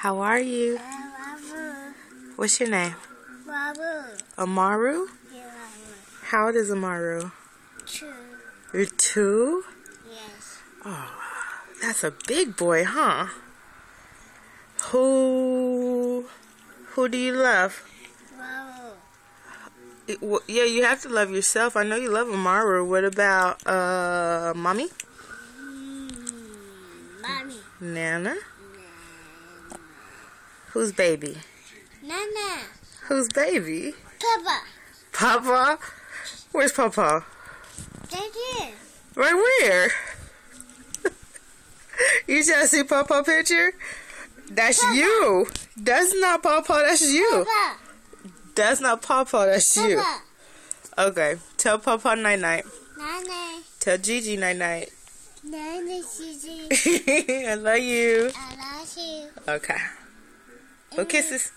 How are you? What's your name? Amaru? Yeah, How old is Amaru? 2. You're 2? Yes. Oh, that's a big boy, huh? Who do you love? Yeah, you have to love yourself. I know you love Amaru. What about mommy? Mommy. Nana? Who's baby? Nana. Who's baby? Papa. Papa? Where's Papa? Right here. Right where? You trying to see Papa picture? That's Papa. you. That's not Papa, that's you. Papa. That's not Papa, that's you. Papa. Okay, tell Papa night-night. Nana. Tell Gigi night-night. Nana, Gigi. I love you. I love you. Okay. Well, kisses.